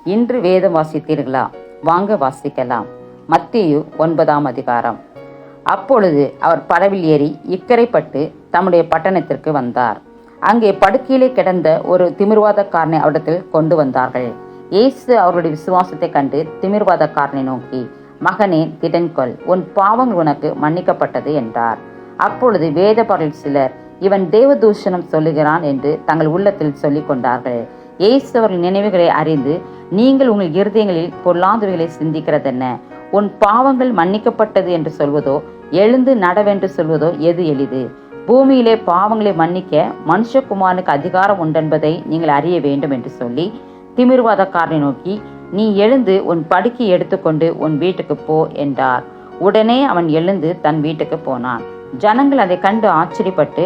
இன்று வேதம் வாசித்தீர்களா? வாங்க வாசிக்கலாம். மத்தேயு 9ஆம் அதிகாரம். அப்பொழுது அவர் படவில் ஏறி இக்கரைப்பட்டு தம்முடைய பட்டணத்திற்கு வந்தார். அங்கே படுக்கையிலே கிடந்த ஒரு திமிர்வாதக்காரனை அவரிடத்தில் கொண்டு வந்தார்கள். இயேசு அவருடைய விசுவாசத்தை கண்டு திமிர்வாதக்காரனை நோக்கி, மகனே, திடன்கொள், உன் பாவங்கள் உனக்கு மன்னிக்கப்பட்டது என்றார். அப்பொழுது வேதபாரகர் சிலர், இவன் தேவதூஷணம் சொல்லுகிறான் என்று தங்கள் உள்ளத்தில் சொல்லிக் கொண்டார்கள். இயேசு அவர்கள் நினைவுகளை அறிந்து, நீங்கள் உங்கள் இருதயங்களில் பொல்லாதவைகளை சிந்திக்கிறதென்ன? உன் பாவங்கள் மன்னிக்கப்பட்டது என்று சொல்வதோ, எழுந்து நடவென்று சொல்வதோ எது எளிது? பூமியிலே பாவங்களை மன்னிக்க மனுஷகுமாரனுக்கு அதிகாரம் உண்டென்பதை நீங்கள் அறிய வேண்டும் என்று சொல்லி திமிர்வாதக்காரனை நோக்கி, நீ எழுந்து உன் படுக்கை எடுத்துக்கொண்டு உன் வீட்டுக்கு போ என்றார். உடனே அவன் எழுந்து தன் வீட்டுக்கு போனான். ஜனங்கள் அதை கண்டு ஆச்சரியப்பட்டு,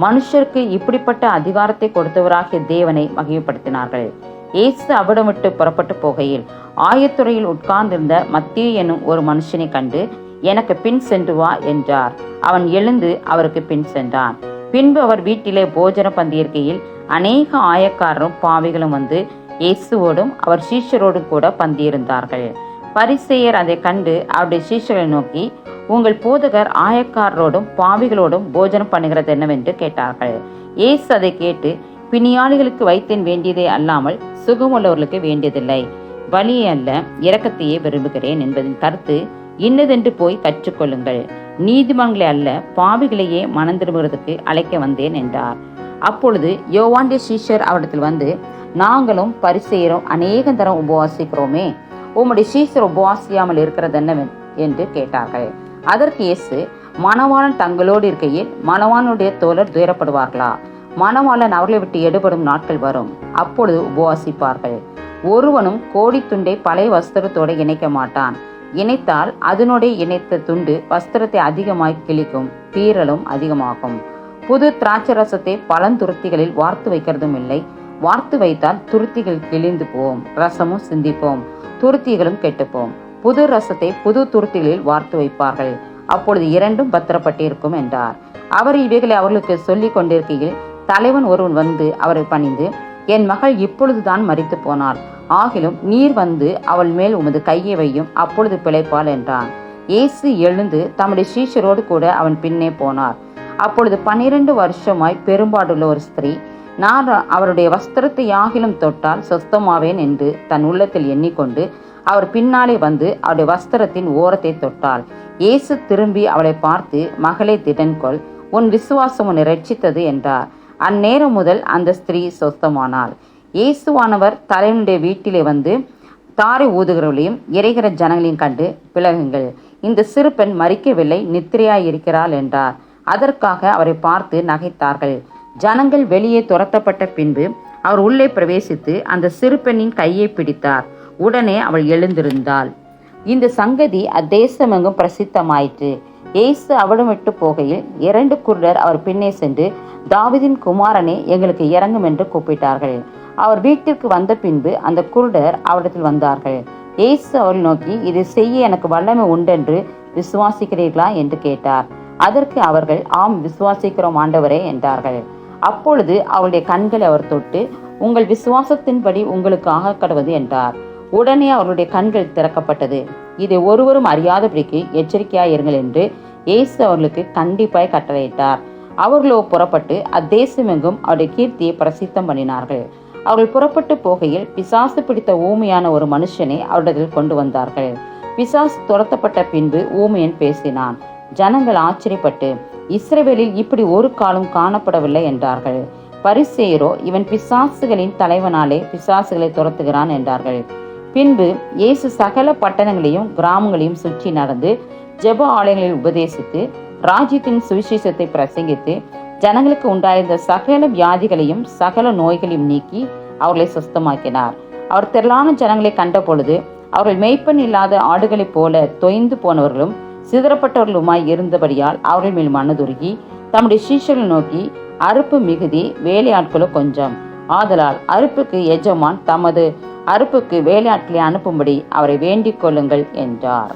மனுஷருக்கு இப்படிப்பட்ட அதிகாரத்தை கொடுத்தவராகிய தேவனை மகிமைப்படுத்தினார்கள். இயேசு அவிடம் விட்டு புறப்பட்டு போகையில் ஆயத்துறையில் உட்கார்ந்திருந்த மத்தேயு என்னும் ஒரு மனுஷனை கண்டு, எனக்கு பின் சென்று வா என்றார். அவன் எழுந்து அவருக்கு பின் சென்றான். பின்பு அவர் வீட்டிலே போஜன பந்தியிருக்கையில் அநேக ஆயக்காரரும் பாவிகளும் வந்து இயேசுவோடும் அவர் சீஷரோடும் கூட பந்தியிருந்தார்கள். பரிசேயர் அதை கண்டு அவருடைய சீஷர்களை நோக்கி, உங்கள் போதகர் ஆயக்காரரோடும் பாவிகளோடும் போஜனம் பண்ணுகிறது என்னவென்று கேட்டார்கள். இயேசு அதை கேட்டு, பிணியாளிகளுக்கு வைத்தியன் வேண்டியதே அல்லாமல் சுகமுள்ளவர்களுக்கு வேண்டியதில்லை, வலியை அல்ல இரக்கத்தையே விரும்புகிறேன் என்பதின் கருத்து இன்னதென்று போய் கற்றுக்கொள்ளுங்கள். நீதிமான்களை அல்ல பாவிகளையே மனம் திரும்புகிறதுக்கு அழைக்க வந்தேன் என்றார். அப்பொழுது யோவானுடைய சீஷர் அவரிடத்தில் வந்து, நாங்களும் பரிசேயரும் அநேக தரம் உபவாசிக்கிறோமே, உம்முடைய சீஷர் உபவாசியாமல் இருக்கிறது என்ன என்று கேட்டார்கள். அதற்கு இயேசு, மணவாளன் தங்களோடு இருக்கையில் மணவாளனுடைய தோழர் துயரப்படுவார்களா? மணவாளன் அவர்களை விட்டு எடுபடும் நாட்கள் வரும், அப்பொழுது உபவாசிப்பார்கள். ஒருவனும் கோடி துண்டை பழைய வஸ்திரத்தோடு இணைக்க மாட்டான். இணைத்தால் அதனுடைய இணைத்த துண்டு வஸ்திரத்தை அதிகமாய் கிழிக்கும், பீறலும் அதிகமாகும். புது திராட்சை ரசத்தை பழந்துருத்திகளில் வார்த்து வைக்கிறதும் இல்லை. வார்த்து வைத்தால் துருத்திகள் கிழிந்து போம், ரசமும் சிந்திப்போம், துருத்திகளும் கெட்டுப்போம். புது ரசத்தை புது துருத்திகளில் வார்த்து வைப்பார்கள், அப்பொழுது இரண்டும் பத்திரப்பட்டிருக்கும் என்றார். அவர் இவைகளை அவர்களுக்கு சொல்லிக் கொண்டிருக்கையில் தலைவன் ஒருவன் வந்து அவரை பணிந்து, என் மகள் இப்பொழுதுதான் மரித்து போனாள், ஆகிலும் நீர் வந்து அவள் மேல் உமது கையை வையும், அப்பொழுது பிழைப்பாள் என்றான். இயேசு எழுந்து தம்முடைய சீஷரோடு கூட அவன் பின்னே போனார். அப்பொழுது 12 வருஷமாய் பெரும்பாடுள்ள ஒரு ஸ்திரீ, நான் அவருடைய வஸ்திரத்தை யாகிலும் தொட்டால் சொஸ்தமாவேன் என்று தன் உள்ளத்தில் எண்ணிக்கொண்டு அவர் பின்னாலே வந்து அவருடைய வஸ்திரத்தின் ஓரத்தை தொட்டாள். இயேசு திரும்பி அவளை பார்த்து, மகளே, திடன்கொள், உன் விசுவாசம் உன்னை ரட்சித்தது என்றார். அந்நேரம் முதல் அந்த ஸ்திரீ சொஸ்தமானாள். இயேசுவானவர் தலைவனுடைய வீட்டிலே வந்து தாரை ஊதுகிறவர்களையும் இறைகிற ஜனங்களையும் கண்டு, விலகுங்கள், இந்த சிறு பெண் மரிக்கவில்லை, நித்திரையாயிருக்கிறாள் என்றார். அதற்காக அவரை பார்த்து நகைத்தார்கள். ஜனங்கள் வெளியே துரத்தப்பட்ட பின்பு அவர் உள்ளே பிரவேசித்து அந்த சிறு பெண்ணின் கையை பிடித்தார். உடனே அவள் எழுந்திருந்தாள். இந்த சங்கதி அத்தேசமெங்கும் பிரசித்தமாயிற்று. இயேசு அவிடம் விட்டு போகையில் 2 குருடர் அவர் பின்னே சென்று, தாவீதின் குமாரனே, எங்களுக்கு இறங்கும் என்று கூப்பிட்டார்கள். அவர் வீட்டிற்கு வந்த பின்பு அந்த குருடர் அவரிடத்தில் வந்தார்கள். இயேசு அவர்கள் நோக்கி, இதை செய்ய எனக்கு வல்லமை உண்டென்று விசுவாசிக்கிறீர்களா என்று கேட்டார். அதற்கு அவர்கள், ஆம், விசுவாசிக்கிறோம் ஆண்டவரே என்றார்கள். அப்பொழுது அவருடைய கண்களை அவர் தொட்டு, உங்கள் விசுவாசத்தின்படி உங்களுக்கு ஆகக்கடுவது என்றார். உடனே அவருடைய கண்கள் திறக்கப்பட்டது. இதை ஒருவரும் அறியாதபடிக்கு எச்சரிக்கையாயிருங்கள் என்று இயேசு அவர்களுக்கு கண்டிப்பாய் கட்டளையிட்டார். அவர்களோ புறப்பட்டு அத்தேசமெங்கும் அவருடைய கீர்த்தியை பிரசித்தம் பண்ணினார்கள். அவர்கள் புறப்பட்டு போகையில் பிசாசு பிடித்த ஊமையான ஒரு மனுஷனை அவரிடத்தில் கொண்டு வந்தார்கள். பிசாசு துரத்தப்பட்ட பின்பு ஊமையன் பேசினான். ஜனங்கள் ஆச்சரியப்பட்டு, இஸ்ரவேலில் இப்படி ஒரு காலம் காணப்படவில்லை என்றார்கள். பரிசேயரோ, இவன் பிசாசுகளின் தலைவனாலே பிசாசுகளை துரத்துகிறான் என்றார்கள். பின்பு இயேசு சகல பட்டணங்களையும் கிராமங்களையும் சுற்றி நடந்து ஜெப ஆலயங்களில் உபதேசித்து ராஜ்யத்தின் சுவிசேஷத்தை பிரசங்கித்து ஜனங்களுக்கு உண்டாயிருந்த சகல வியாதிகளையும் சகல நோய்களையும் நீக்கி அவர்களை சுஸ்தமாக்கினார். அவர் திரளான ஜனங்களை கண்ட பொழுது அவர்கள் மேய்ப்பன் இல்லாத ஆடுகளைப் போல தொய்ந்து போனவர்களும் சிதறப்பட்டவர்களுமாய் இருந்தபடியால் அவர்கள் மேல் மனதுருகி தம்முடைய சீஷர்களை நோக்கி, அறுப்பு மிகுதி, வேலையாட்களோ கொஞ்சம், ஆதலால் அறுப்புக்கு எஜமான் தமது அறுப்புக்கு வேலையாட்களை அனுப்பும்படி அவரை வேண்டிக் கொள்ளுங்கள் என்றார்.